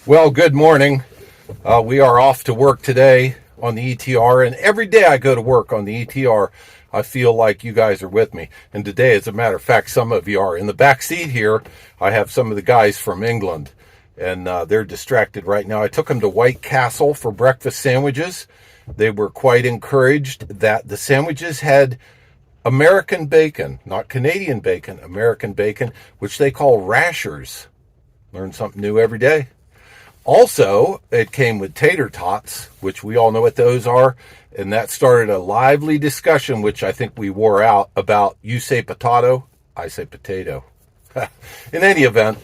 Well, good morning. We are off to work today on the ETR, and every day I go to work on the ETR, I feel like you guys are with me. And today, as a matter of fact, some of you are. In the back seat here, I have some of the guys from England, and they're distracted right now. I took them to White Castle for breakfast sandwiches. They were quite encouraged that the sandwiches had American bacon, not Canadian bacon, American bacon, which they call rashers. Learn something new every day. Also, it came with tater tots, which we all know what those are, and that started a lively discussion, which I think we wore out, about you say potato, I say potato. In any event,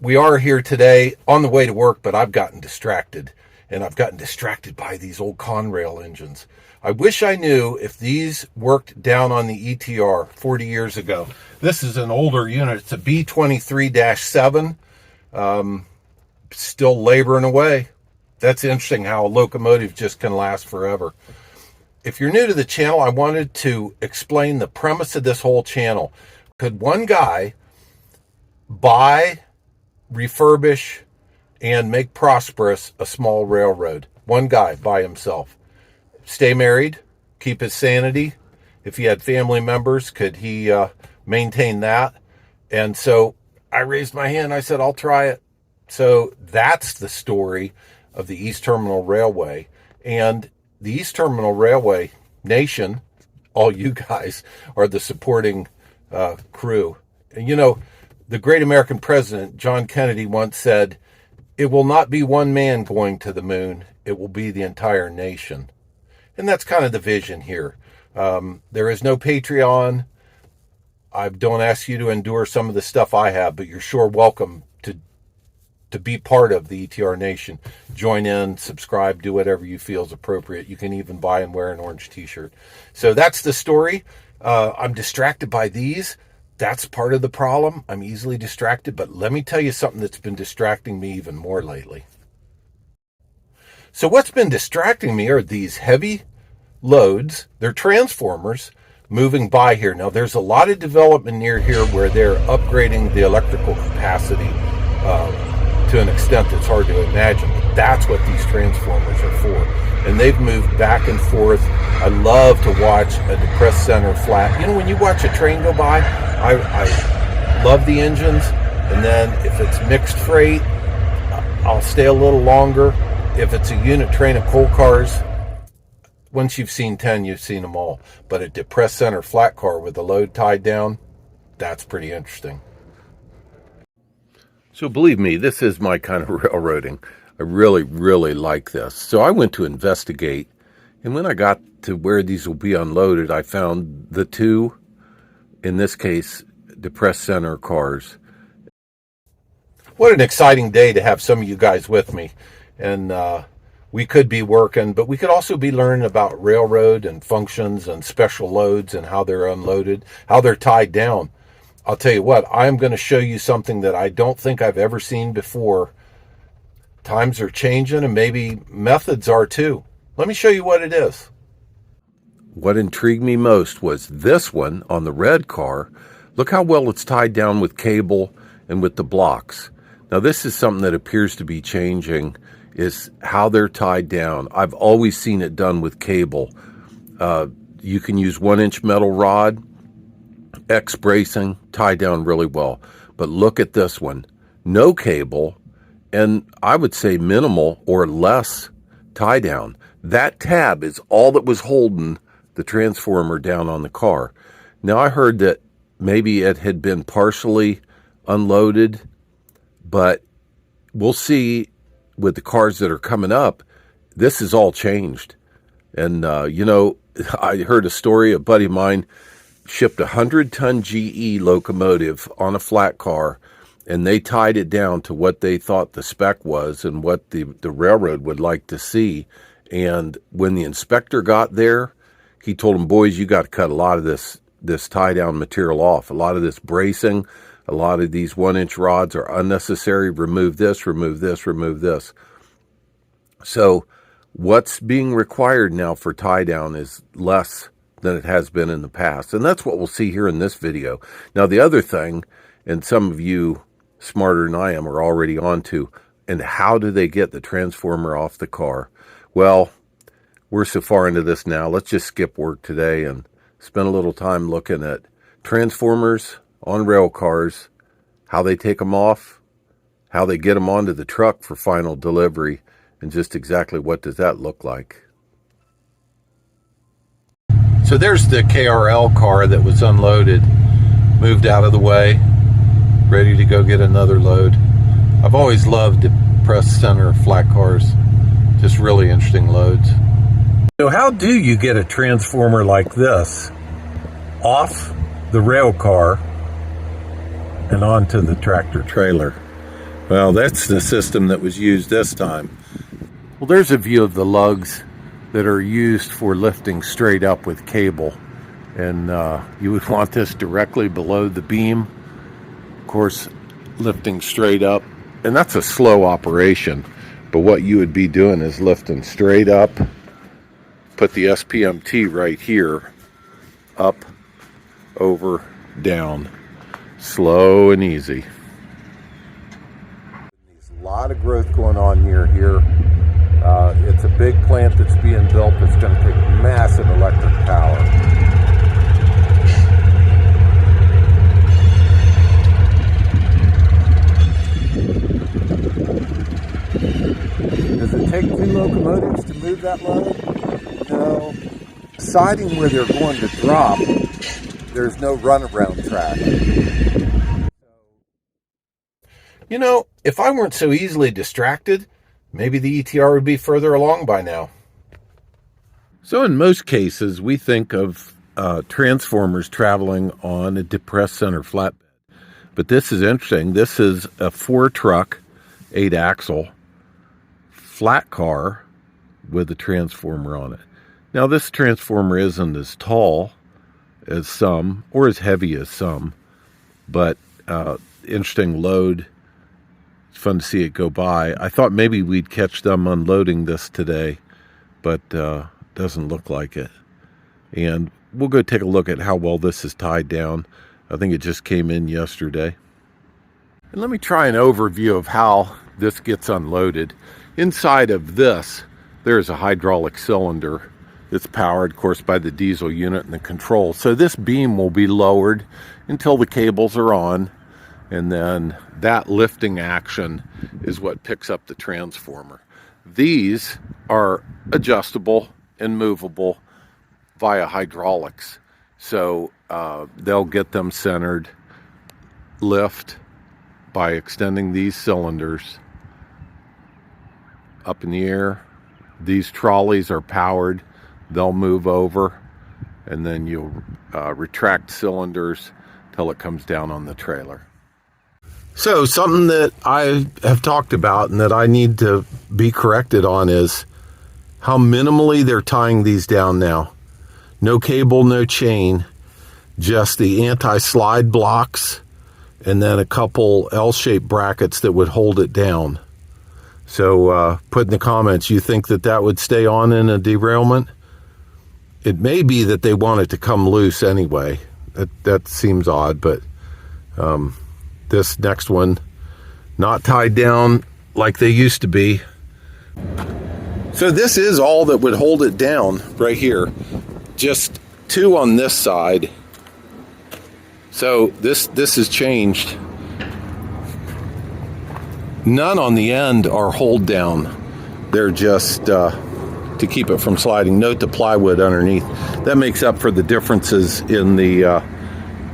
we are here today on the way to work, but I've gotten distracted, and I've gotten distracted by these old Conrail engines. I wish I knew if these worked down on the ETR 40 years ago. This is an older unit. It's a B23-7. Still laboring away. That's interesting how a locomotive just can last forever. If you're new to the channel, I wanted to explain the premise of this whole channel. Could one guy buy, refurbish, and make prosperous a small railroad? One guy by himself. Stay married, keep his sanity. If he had family members, could he maintain that? And so I raised my hand. I said, I'll try it. So that's the story of the East Terminal Railway. And the East Terminal Railway Nation, all you guys, are the supporting crew. And you know, the great American president, John Kennedy, once said, "It will not be one man going to the moon. It will be the entire nation." And that's kind of the vision here. There is no Patreon. I don't ask you to endure some of the stuff I have, but you're sure welcome to be part of the ETR Nation. Join in, subscribe, do whatever you feel is appropriate. You can even buy and wear an orange t-shirt. So that's the story. I'm distracted by these. That's part of the problem. I'm easily distracted, but let me tell you something that's been distracting me even more lately. So what's been distracting me are these heavy loads. They're transformers moving by here. Now, there's a lot of development near here where they're upgrading the electrical capacity to an extent that's hard to imagine. But that's what these transformers are for. And they've moved back and forth. I love to watch a depressed center flat. You know, when you watch a train go by, I love the engines. And then if it's mixed freight, I'll stay a little longer. If it's a unit train of coal cars, once you've seen 10, you've seen them all. But a depressed center flat car with the load tied down, that's pretty interesting. So believe me, this is my kind of railroading. I really, really like this. So I went to investigate, and when I got to where these will be unloaded, I found the two, in this case, depressed center cars. What an exciting day to have some of you guys with me. And we could be working, but we could also be learning about railroad and functions and special loads and how they're unloaded, how they're tied down. I'll tell you what, I'm going to show you something that I don't think I've ever seen before. Times are changing, and maybe methods are too. Let me show you what it is. What intrigued me most was this one on the red car. Look how well it's tied down with cable and with the blocks. Now, this is something that appears to be changing, is how they're tied down. I've always seen it done with cable. You can use 1-inch metal rod, X bracing, tie down really well. But look at this one. No cable, and I would say minimal or less tie down. That tab is all that was holding the transformer down on the car. Now, I heard that maybe it had been partially unloaded, but we'll see with the cars that are coming up. This is all changed. And, you know, I heard a story, a buddy of mine shipped a 100-ton GE locomotive on a flat car, and they tied it down to what they thought the spec was and what the railroad would like to see. And when the inspector got there, he told them, boys, you got to cut a lot of this tie-down material off. A lot of this bracing, a lot of these 1-inch rods are unnecessary. Remove this, remove this, remove this. So what's being required now for tie-down is less than it has been in the past. And that's what we'll see here in this video. Now, the other thing, and some of you smarter than I am are already on to, And how do they get the transformer off the car? Well, we're so far into this now, let's just skip work today and spend a little time looking at transformers on rail cars, how they take them off, how they get them onto the truck for final delivery, and just exactly what does that look like. So there's the KRL car that was unloaded, moved out of the way, ready to go get another load. I've always loved depressed center flat cars, just really interesting loads. So how do you get a transformer like this off the rail car and onto the tractor trailer? Well, that's the system that was used this time. Well, there's a view of the lugs that are used for lifting straight up with cable. And you would want this directly below the beam. Of course, lifting straight up. And that's a slow operation. But what you would be doing is lifting straight up. Put the SPMT right here. Up, over, down. Slow and easy. There's a lot of growth going on here. It's a big plant that's being built that's going to take massive electric power. Does it take 2 locomotives to move that load? No. Siding where they're going to drop, there's no runaround track. You know, if I weren't so easily distracted, maybe the ETR would be further along by now. So in most cases, we think of transformers traveling on a depressed center flatbed. But this is interesting. This is a 4-truck, 8-axle flat car with a transformer on it. Now, this transformer isn't as tall as some or as heavy as some, but interesting load. It's fun to see it go by. I thought maybe we'd catch them unloading this today, but doesn't look like it. And we'll go take a look at how well this is tied down. I think it just came in yesterday. And let me try an overview of how this gets unloaded. Inside of this, there's a hydraulic cylinder that's powered, of course, by the diesel unit and the control. So this beam will be lowered until the cables are on. And then that lifting action is what picks up the transformer. These are adjustable and movable via hydraulics. So they'll get them centered, lift by extending these cylinders up in the air. These trolleys are powered. They'll move over, and then you'll retract cylinders till it comes down on the trailer. So something that I have talked about and that I need to be corrected on is how minimally they're tying these down now. No cable, no chain, just the anti-slide blocks and then a couple L-shaped brackets that would hold it down. So put in the comments, you think that that would stay on in a derailment? It may be that they want it to come loose anyway. That seems odd, but this next one, not tied down like they used to be. So this is all that would hold it down right here. Just 2 on this side. So this has changed. None on the end are hold down. They're just to keep it from sliding. Note the plywood underneath. That makes up for the differences in the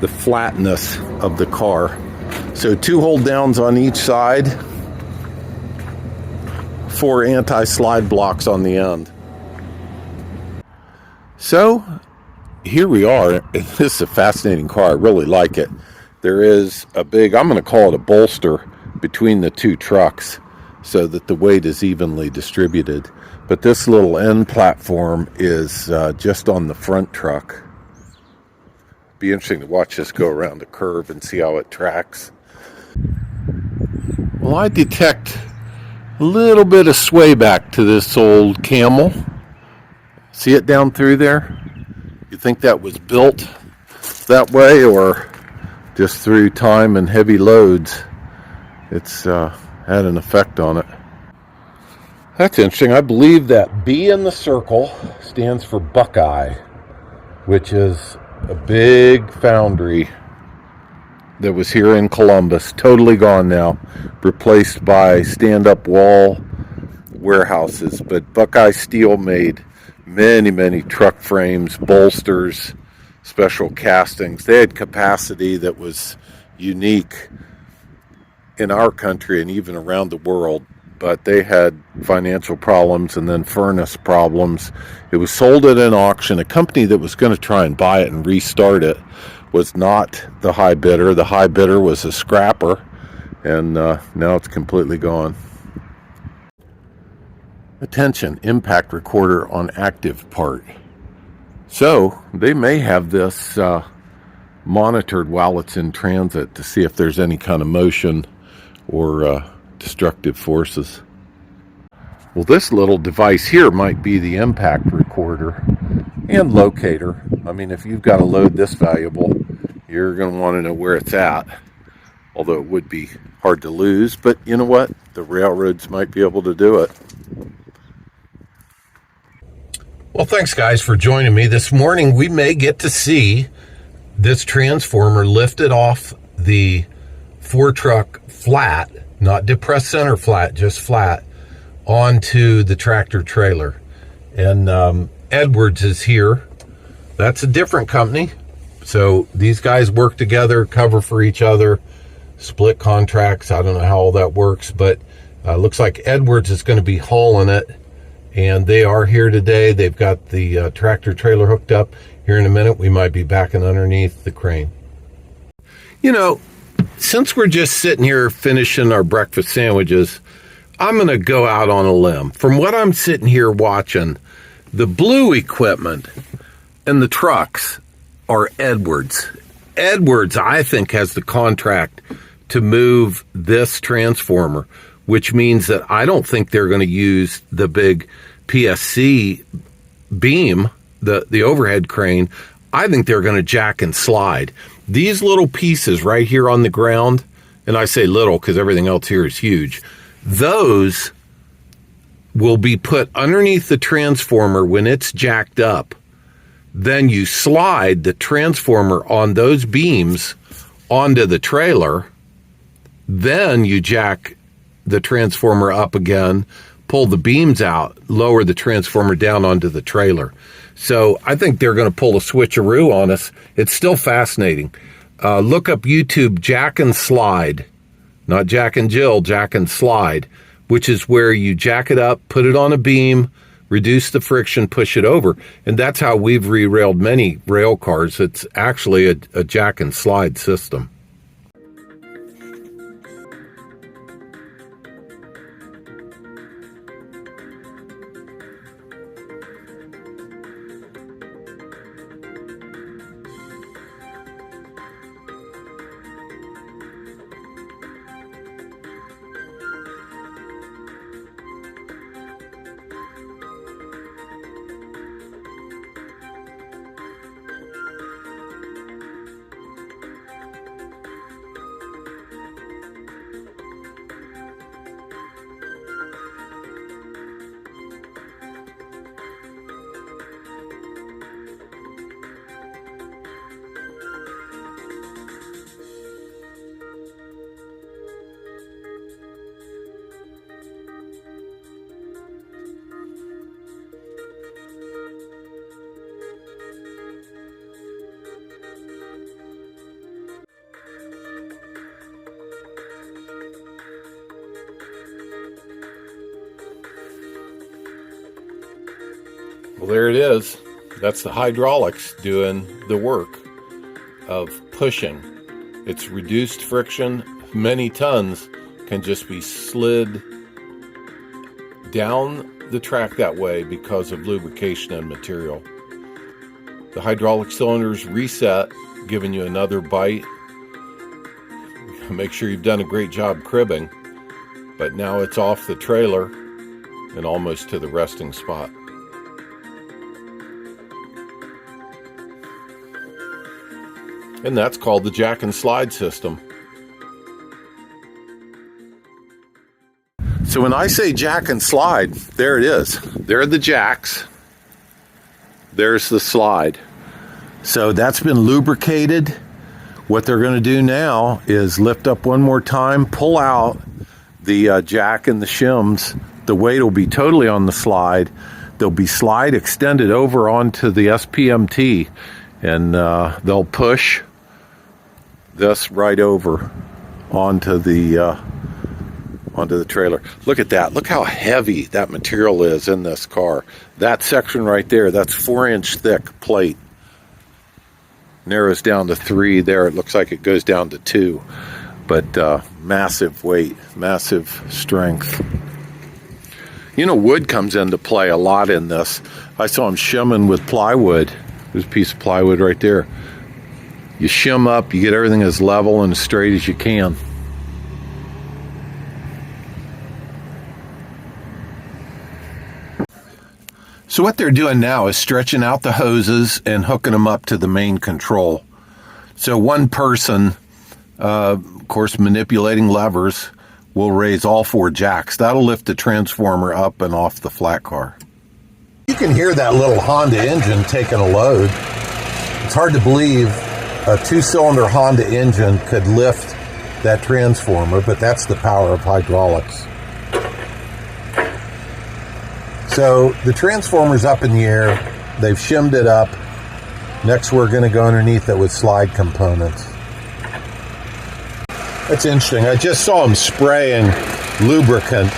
flatness of the car. So 2 hold downs on each side, 4 anti-slide blocks on the end. So here we are. This is a fascinating car. I really like it. There is a big, I'm going to call it a bolster between the 2 trucks so that the weight is evenly distributed. But this little end platform is just on the front truck. Be interesting to watch this go around the curve and see how it tracks. Well, I detect a little bit of sway back to this old Camel. See it down through there? You think that was built that way or just through time and heavy loads? It's had an effect on it. That's interesting. I believe that B in the circle stands for Buckeye, which is a big foundry that was here in Columbus, totally gone now, replaced by stand-up wall warehouses. But Buckeye Steel made many truck frames, bolsters, special castings. They had capacity that was unique in our country and even around the world, but they had financial problems and then furnace problems. It was sold at an auction. A company that was going to try and buy it and restart it was not the high bidder. The high bidder was a scrapper, and now it's completely gone. Attention, impact recorder on active part. So they may have this monitored while it's in transit to see if there's any kind of motion or destructive forces. Well, this little device here might be the impact recorder and locator. I mean, if you've got to load this valuable, you're going to want to know where it's at, although it would be hard to lose. But you know what? The railroads might be able to do it. Well, thanks, guys, for joining me. This morning, we may get to see this transformer lifted off the 4-truck flat, not depressed center flat, just flat, onto the tractor trailer. And Edwards is here. That's a different company. So these guys work together, cover for each other, split contracts. I don't know how all that works, but looks like Edwards is going to be hauling it. And they are here today. They've got the tractor trailer hooked up. Here in a minute, we might be backing underneath the crane. You know, since we're just sitting here finishing our breakfast sandwiches, I'm going to go out on a limb. From what I'm sitting here watching, the blue equipment and the trucks are Edwards. Edwards, I think, has the contract to move this transformer, which means that I don't think they're going to use the big PSC beam, the overhead crane. I think they're going to jack and slide. These little pieces right here on the ground, and I say little because everything else here is huge, those will be put underneath the transformer when it's jacked up. Then you slide the transformer on those beams onto the trailer. Then you jack the transformer up again, pull the beams out, lower the transformer down onto the trailer. So I think they're going to pull a switcheroo on us. It's still fascinating. Look up YouTube Jack and Slide, not Jack and Jill, Jack and Slide, which is where you jack it up, put it on a beam, reduce the friction, push it over. And that's how we've re-railed many rail cars. It's actually a jack and slide system. Well, there it is. That's the hydraulics doing the work of pushing. It's reduced friction. Many tons can just be slid down the track that way because of lubrication and material. The hydraulic cylinders reset, giving you another bite. Make sure you've done a great job cribbing, but now it's off the trailer and almost to the resting spot. And that's called the jack and slide system. So when I say jack and slide, there it is. There are the jacks. There's the slide. So that's been lubricated. What they're going to do now is lift up one more time, pull out the jack and the shims. The weight will be totally on the slide. There'll be slide extended over onto the SPMT, and they'll push this right over onto the trailer. Look at that. Look how heavy that material is in this car. That section right there, that's 4-inch thick plate. Narrows down to 3 there. It looks like it goes down to 2. But massive weight, massive strength. You know, wood comes into play a lot in this. I saw them shimming with plywood. There's a piece of plywood right there. You shim up, you get everything as level and as straight as you can. So what they're doing now is stretching out the hoses and hooking them up to the main control. So one person, of course, manipulating levers, will raise all 4 jacks. That'll lift the transformer up and off the flat car. You can hear that little Honda engine taking a load. It's hard to believe a 2-cylinder Honda engine could lift that transformer, but that's the power of hydraulics. So the transformer's up in the air. They've shimmed it up. Next, we're going to go underneath it with slide components. That's interesting. I just saw them spraying lubricant.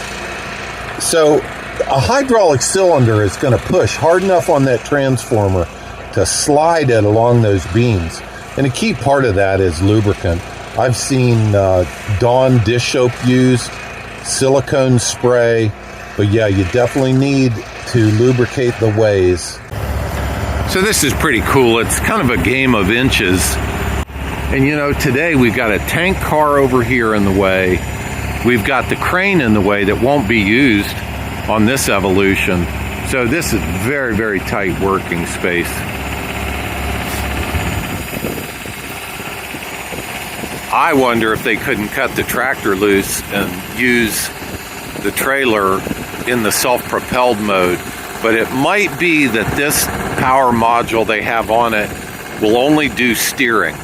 So a hydraulic cylinder is going to push hard enough on that transformer to slide it along those beams. And a key part of that is lubricant. I've seen Dawn dish soap used, silicone spray. But yeah, you definitely need to lubricate the ways. So this is pretty cool. It's kind of a game of inches. And you know, today we've got a tank car over here in the way. We've got the crane in the way that won't be used on this evolution. So this is very, very tight working space. I wonder if they couldn't cut the tractor loose and use the trailer in the self-propelled mode, but it might be that this power module they have on it will only do steering,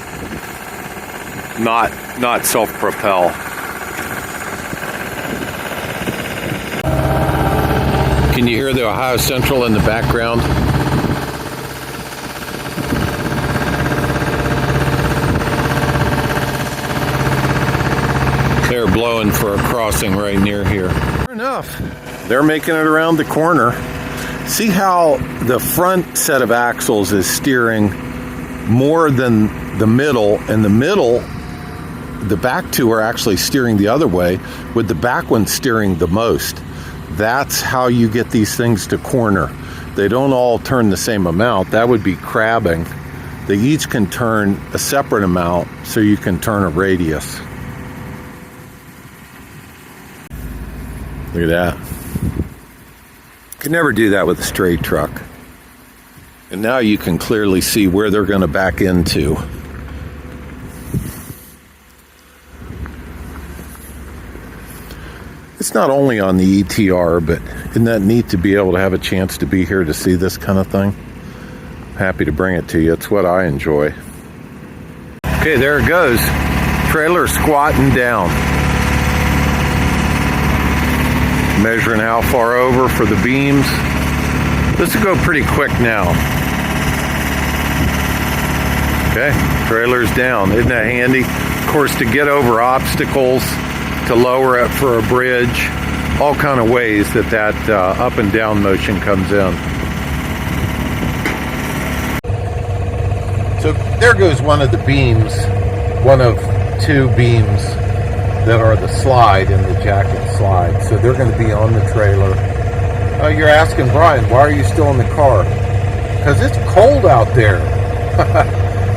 not self-propel. Can you hear the Ohio Central in the background? They're blowing for a crossing right near here. Sure enough, they're making it around the corner. See how the front set of axles is steering more than the middle, and the middle, the back two are actually steering the other way, with the back one steering the most. That's how you get these things to corner. They don't all turn the same amount. That would be crabbing. They each can turn a separate amount, so you can turn a radius. Look at that. Could never do that with a straight truck. And now you can clearly see where they're going to back into. It's not only on the ETR, but isn't that neat to be able to have a chance to be here to see this kind of thing? Happy to bring it to you. It's what I enjoy. Okay, there it goes. Trailer squatting down. Measuring how far over for the beams. This will go pretty quick now. Okay, trailer's down. Isn't that handy? Of course, to get over obstacles, to lower it for a bridge, all kind of ways that up and down motion comes in. So there goes one of the beams, one of 2 beams that are the slide and the jacket slide. So they're going to be on the trailer. You're asking, Brian, why are you still in the car? Because it's cold out there.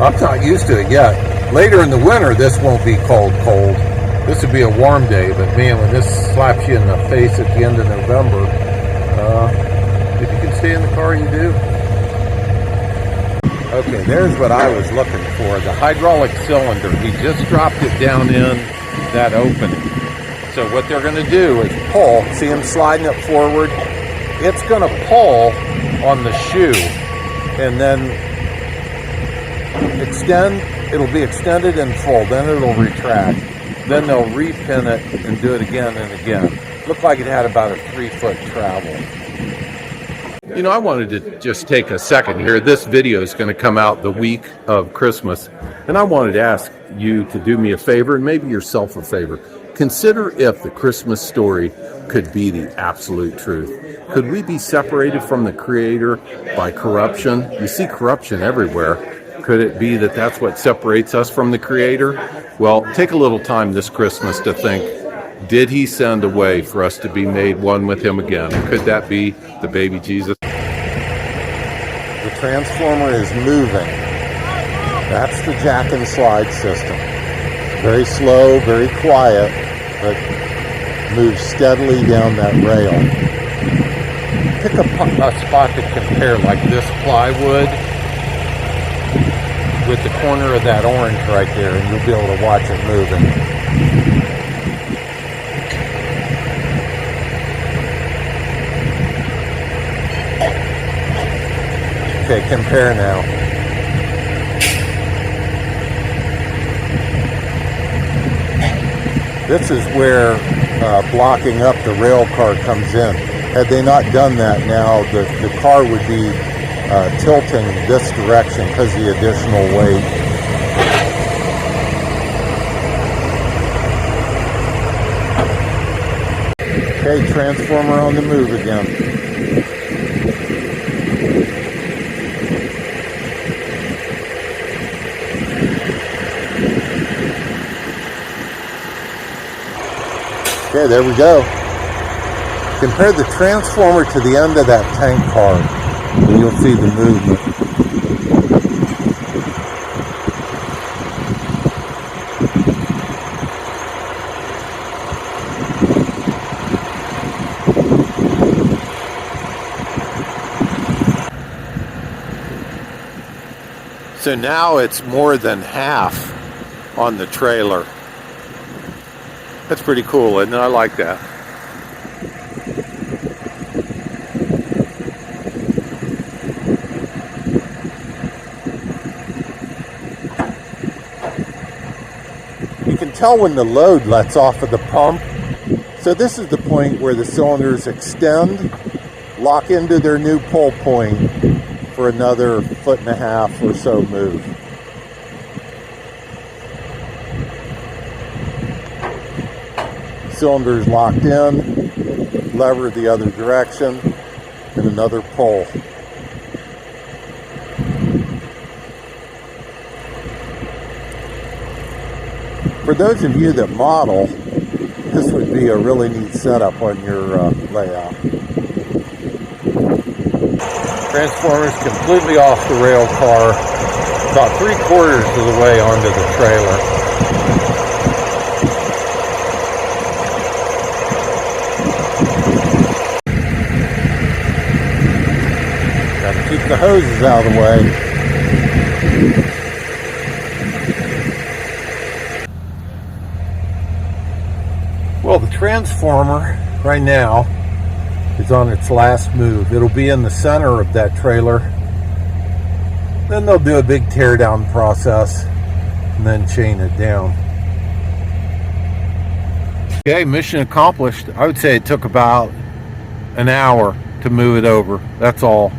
I'm not used to it yet. Later in the winter, this won't be cold. This would be a warm day, but man, when this slaps you in the face at the end of November, if you can stay in the car, you do. Okay, there's what I was looking for. The hydraulic cylinder. He just dropped it down in that opening. So So what they're going to do is pull. See him sliding it forward? It's going to pull on the shoe and then extend. It'll be extended in full. Then it'll retract. Then they'll repin it and do it again and again. Looked like it had about a 3-foot travel. You know, I wanted to just take a second here. This video is going to come out the week of Christmas. And I wanted to ask you to do me a favor, and maybe yourself a favor. Consider if the Christmas story could be the absolute truth. Could we be separated from the Creator by corruption? You see corruption everywhere. Could it be that that's what separates us from the Creator? Well, take a little time this Christmas to think, did He send a way for us to be made one with Him again? Could that be the baby Jesus? The transformer is moving. That's the jack and slide system. Very slow, very quiet, but moves steadily down that rail. Pick a spot to compare, like this plywood with the corner of that orange right there, and you'll be able to watch it moving. Okay, compare now. This is where blocking up the rail car comes in. Had they not done that now, the car would be tilting this direction because of the additional weight. Okay, transformer on the move again. Okay, there we go. Compare the transformer to the end of that tank car, and you'll see the movement. So now it's more than half on the trailer. That's pretty cool, isn't it? I like that. You can tell when the load lets off of the pump. So this is the point where the cylinders extend, lock into their new pull point for another 1.5 foot or so move. Cylinders locked in, lever the other direction, and another pull. For those of you that model, this would be a really neat setup on your layout. Transformer's completely off the rail car, about 3/4 of the way onto the trailer. Keep the hoses out of the way. Well, the transformer right now is on its last move. It'll be in the center of that trailer. Then they'll do a big teardown process and then chain it down. Okay, mission accomplished. I would say it took about an hour to move it over. That's all.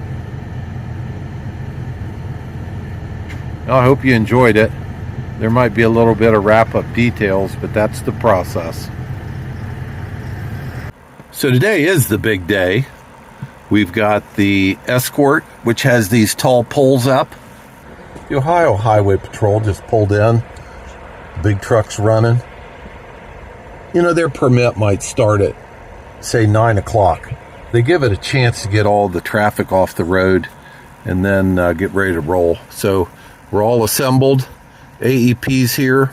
I hope you enjoyed it. There might be a little bit of wrap-up details, but that's the process. So today is the big day. We've got the Escort, which has these tall poles up. The Ohio Highway Patrol just pulled in. Big trucks running. You know, their permit might start at, say, 9 o'clock. They give it a chance to get all the traffic off the road and then get ready to roll. So we're all assembled. AEP's here.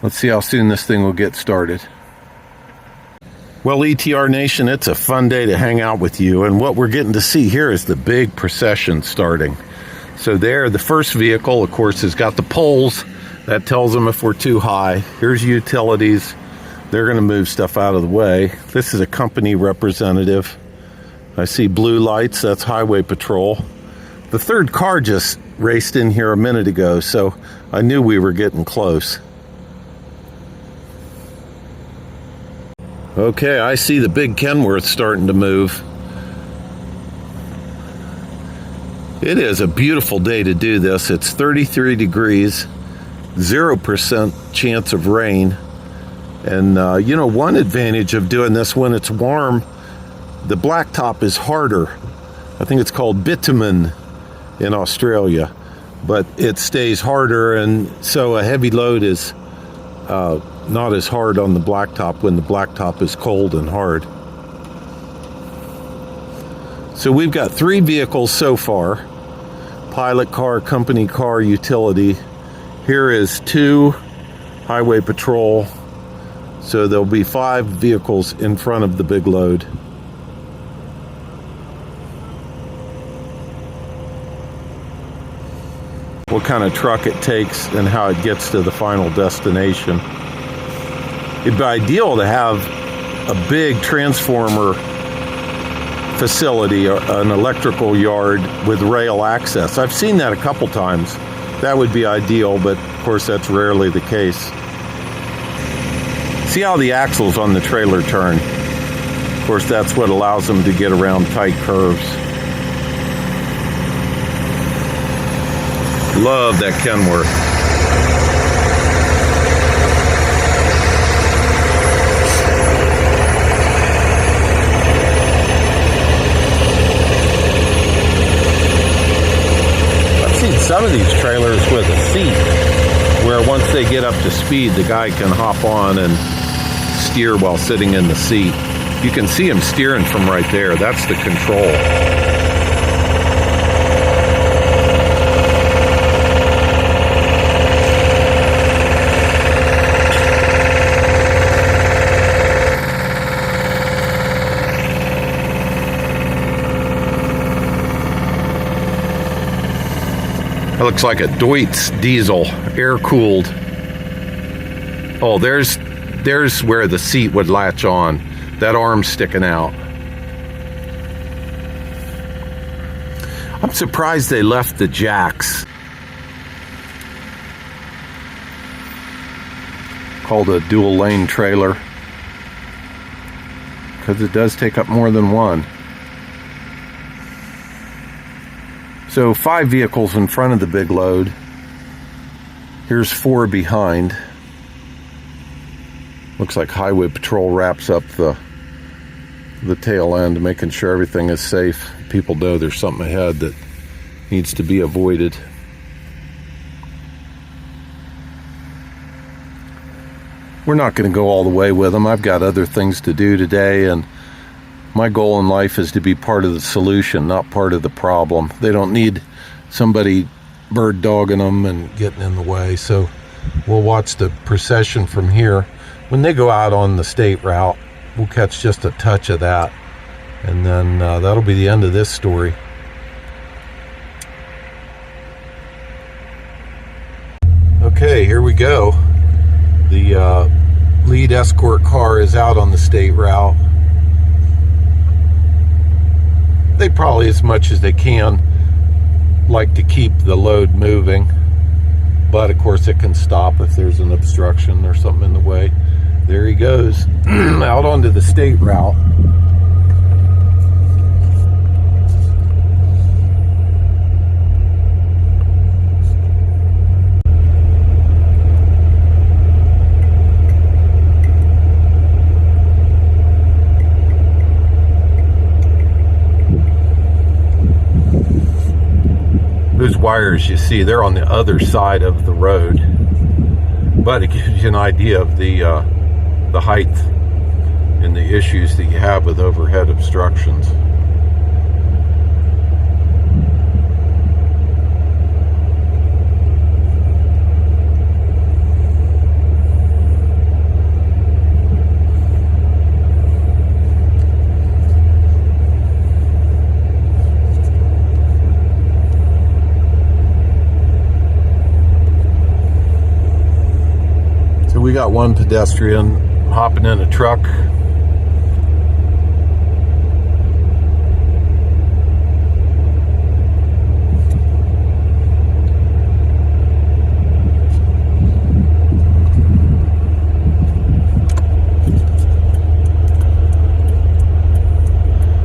Let's see how soon this thing will get started. Well, ETR Nation, it's a fun day to hang out with you. And what we're getting to see here is the big procession starting. So there, the first vehicle, of course, has got the poles. That tells them if we're too high. Here's utilities. They're going to move stuff out of the way. This is a company representative. I see blue lights. That's Highway Patrol. The third car just raced in here a minute ago, so I knew we were getting close. Okay, I see the big Kenworth starting to move. It is a beautiful day to do this. It's 33 degrees, 0% chance of rain. And, one advantage of doing this when it's warm, the blacktop is harder. I think it's called bitumen in Australia, but it stays harder, and so a heavy load is not as hard on the blacktop when the blacktop is cold and hard. So we've got 3 vehicles so far. Pilot car, company car, utility. Here is 2 Highway Patrol. So there'll be 5 vehicles in front of the big load. What kind of truck it takes and how it gets to the final destination. It'd be ideal to have a big transformer facility, an electrical yard with rail access. I've seen that a couple times. That would be ideal, but of course that's rarely the case. See how the axles on the trailer turn. Of course, that's what allows them to get around tight curves. Love that Kenworth. Some of these trailers with a seat where once they get up to speed, the guy can hop on and steer while sitting in the seat. You can see him steering from right there. That's the control. That looks like a Deutz diesel, air-cooled. Oh, there's where the seat would latch on. That arm's sticking out. I'm surprised they left the jacks. Called a dual-lane trailer, because it does take up more than one. So 5 vehicles in front of the big load. Here's 4 behind. Looks like Highway Patrol wraps up the tail end, making sure everything is safe. People know there's something ahead that needs to be avoided. We're not going to go all the way with them. I've got other things to do today, and my goal in life is to be part of the solution, not part of the problem. They don't need somebody bird dogging them and getting in the way. So we'll watch the procession from here. When they go out on the state route, we'll catch just a touch of that. And then that'll be the end of this story. Okay, here we go. The lead escort car is out on the state route. They probably, as much as they can, like to keep the load moving, but of course it can stop if there's an obstruction or something in the way. There he goes out onto the state route. Those wires you see, they're on the other side of the road, but it gives you an idea of the height and the issues that you have with overhead obstructions. We got one pedestrian hopping in a truck.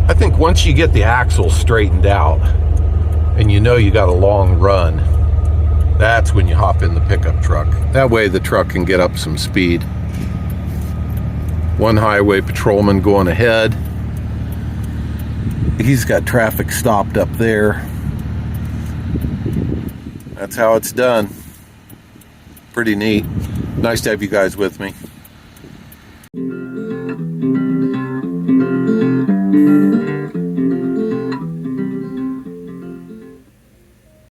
I think once you get the axle straightened out and you know you got a long run, that's when you hop in the pickup truck. That way the truck can get up some speed. One highway patrolman going ahead. He's got traffic stopped up there. That's how it's done. Pretty neat. Nice to have you guys with me.